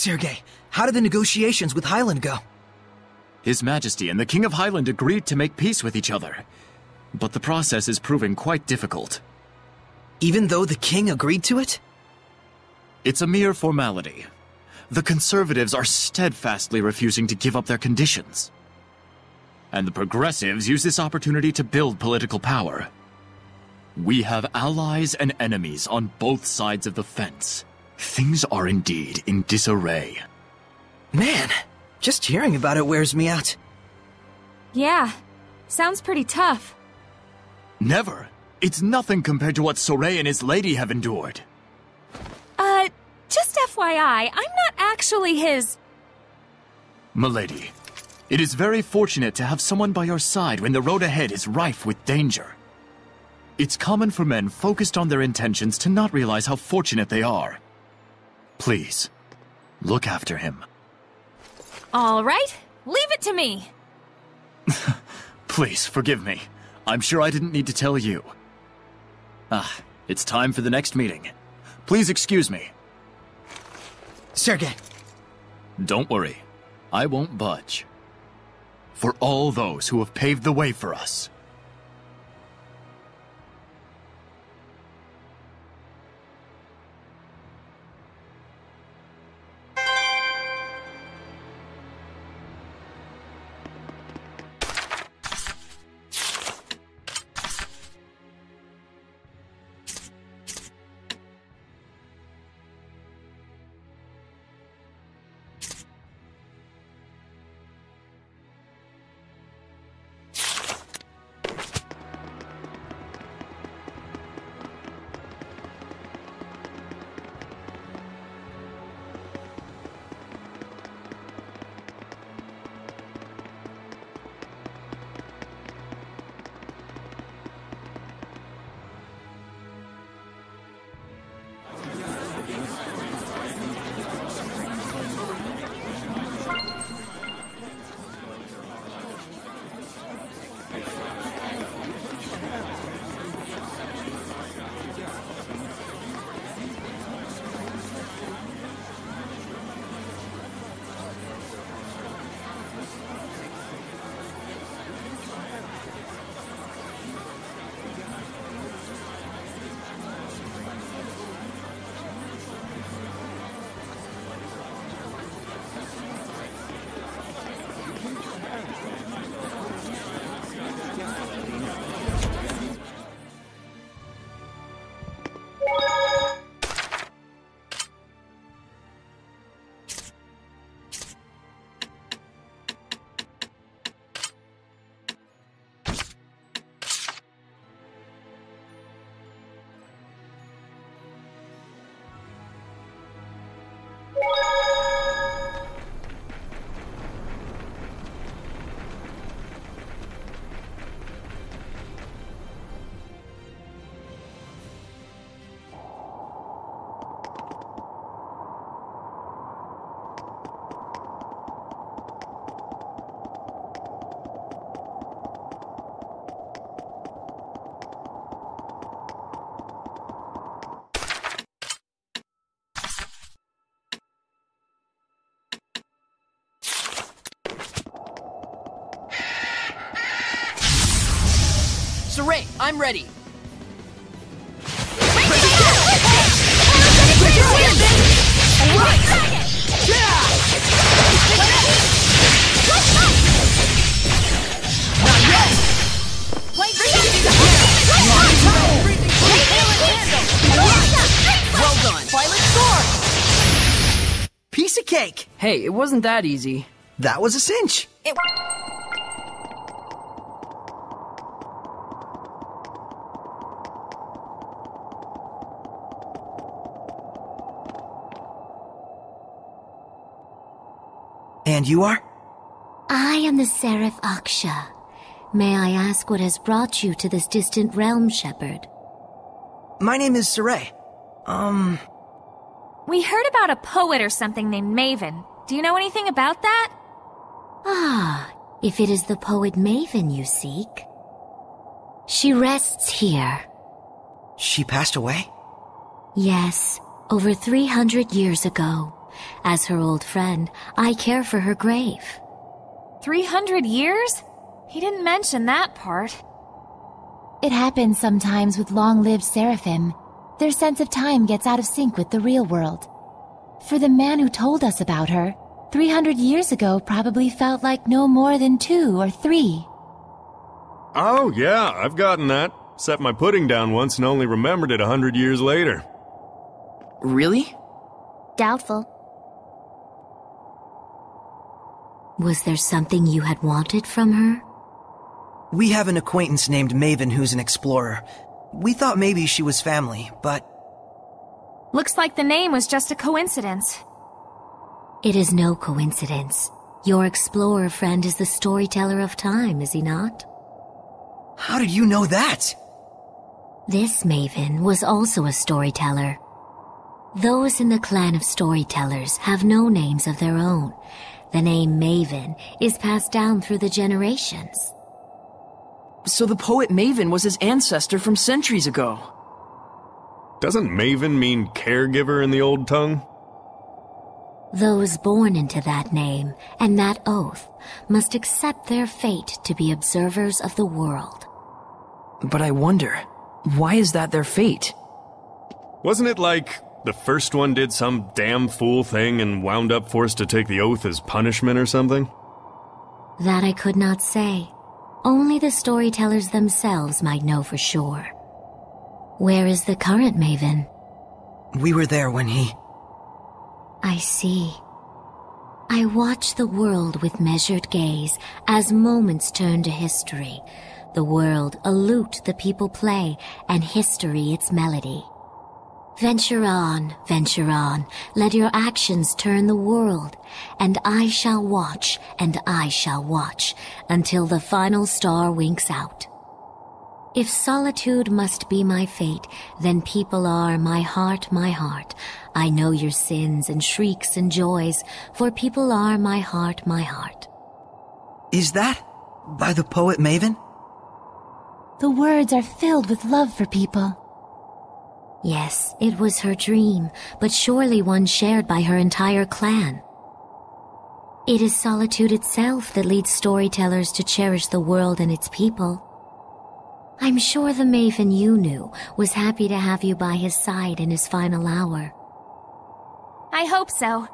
Sergei, how did the negotiations with Highland go? His Majesty and the King of Highland agreed to make peace with each other. But the process is proving quite difficult. Even though the king agreed to it? It's a mere formality. The conservatives are steadfastly refusing to give up their conditions. And the progressives use this opportunity to build political power. We have allies and enemies on both sides of the fence. Things are indeed in disarray. Man, just hearing about it wears me out. Yeah, sounds pretty tough. Never. It's nothing compared to what Soray and his lady have endured. Just FYI, I'm not actually his... Milady, it is very fortunate to have someone by your side when the road ahead is rife with danger. It's common for men focused on their intentions to not realize how fortunate they are. Please, look after him. All right, leave it to me. Please, forgive me. I'm sure I didn't need to tell you. It's time for the next meeting. Please excuse me. Sergei. Don't worry. I won't budge. For all those who have paved the way for us. Saray, I'm ready. Well done. Violet Storm! Piece of cake! Hey, it wasn't that easy. That was a cinch! And you are? I am the Seraph Aksha. May I ask what has brought you to this distant realm, Shepherd? My name is Saray. We heard about a poet or something named Mayvin. Do you know anything about that? Ah, if it is the poet Mayvin you seek. She rests here. She passed away? Yes, over 300 years ago. As her old friend, I care for her grave. 300 years? He didn't mention that part. It happens sometimes with long-lived seraphim. Their sense of time gets out of sync with the real world. For the man who told us about her, 300 years ago probably felt like no more than 2 or 3. Oh, yeah, I've gotten that. Set my pudding down once and only remembered it 100 years later. Really? Doubtful. Was there something you had wanted from her? We have an acquaintance named Mayvin who's an explorer. We thought maybe she was family, but... Looks like the name was just a coincidence. It is no coincidence. Your explorer friend is the storyteller of time, is he not? How did you know that? This Mayvin was also a storyteller. Those in the clan of storytellers have no names of their own. The name Mayvin is passed down through the generations. So the poet Mayvin was his ancestor from centuries ago. Doesn't Maven mean caregiver in the old tongue? Those born into that name and that oath must accept their fate to be observers of the world. But I wonder, why is that their fate? Wasn't it like the first one did some damn fool thing and wound up forced to take the oath as punishment or something? That I could not say. Only the storytellers themselves might know for sure. Where is the current Mayvin? We were there when he... I see. I watch the world with measured gaze as moments turn to history. The world a lute the people play, and history its melody. Venture on, let your actions turn the world, and I shall watch, until the final star winks out. If solitude must be my fate, then people are my heart. I know your sins and shrieks and joys, for people are my heart. Is that by the poet Mayvin? The words are filled with love for people. Yes, it was her dream, but surely one shared by her entire clan. It is solitude itself that leads storytellers to cherish the world and its people. I'm sure the Mayvin you knew was happy to have you by his side in his final hour. I hope so.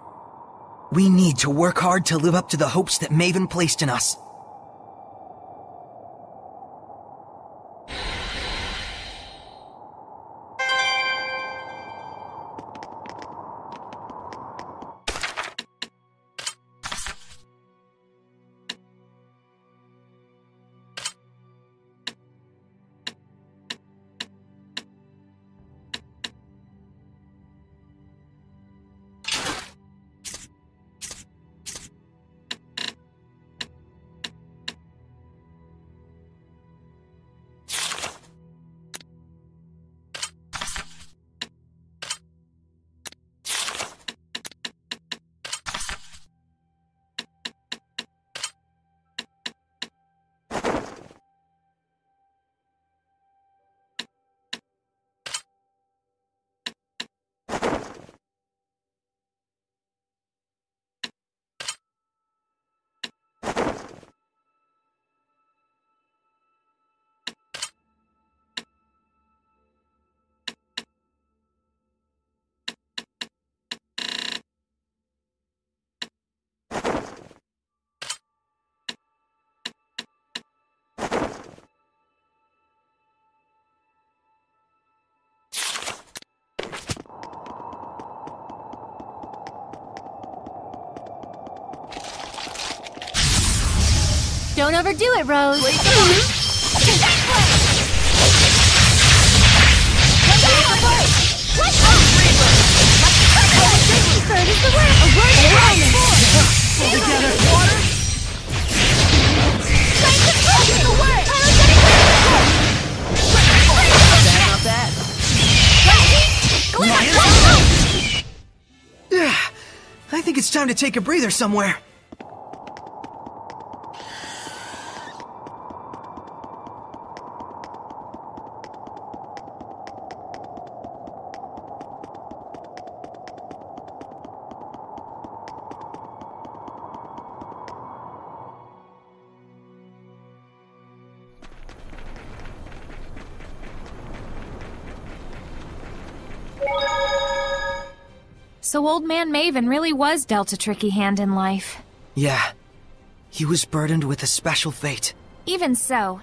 We need to work hard to live up to the hopes that Mayvin placed in us. Don't overdo it, Rose. Bird is the word. A word is wellness. Pull together. Water. Strength and focus. The word. Not bad. Yeah, I think it's time to take a breather somewhere. So old man Mayvin really was dealt a tricky hand in life. Yeah. He was burdened with a special fate. Even so,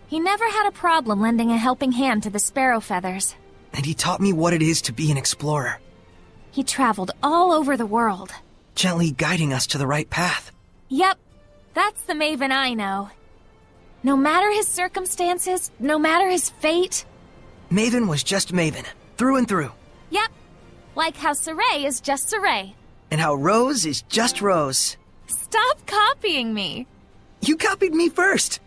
he never had a problem lending a helping hand to the Sparrow Feathers. And he taught me what it is to be an explorer. He traveled all over the world, Gently guiding us to the right path. Yep, that's the Mayvin I know. No matter his circumstances, no matter his fate. Mayvin was just Mayvin, through and through. Yep, like how Saray is just Saray. And how Rose is just Rose. Stop copying me. You copied me first.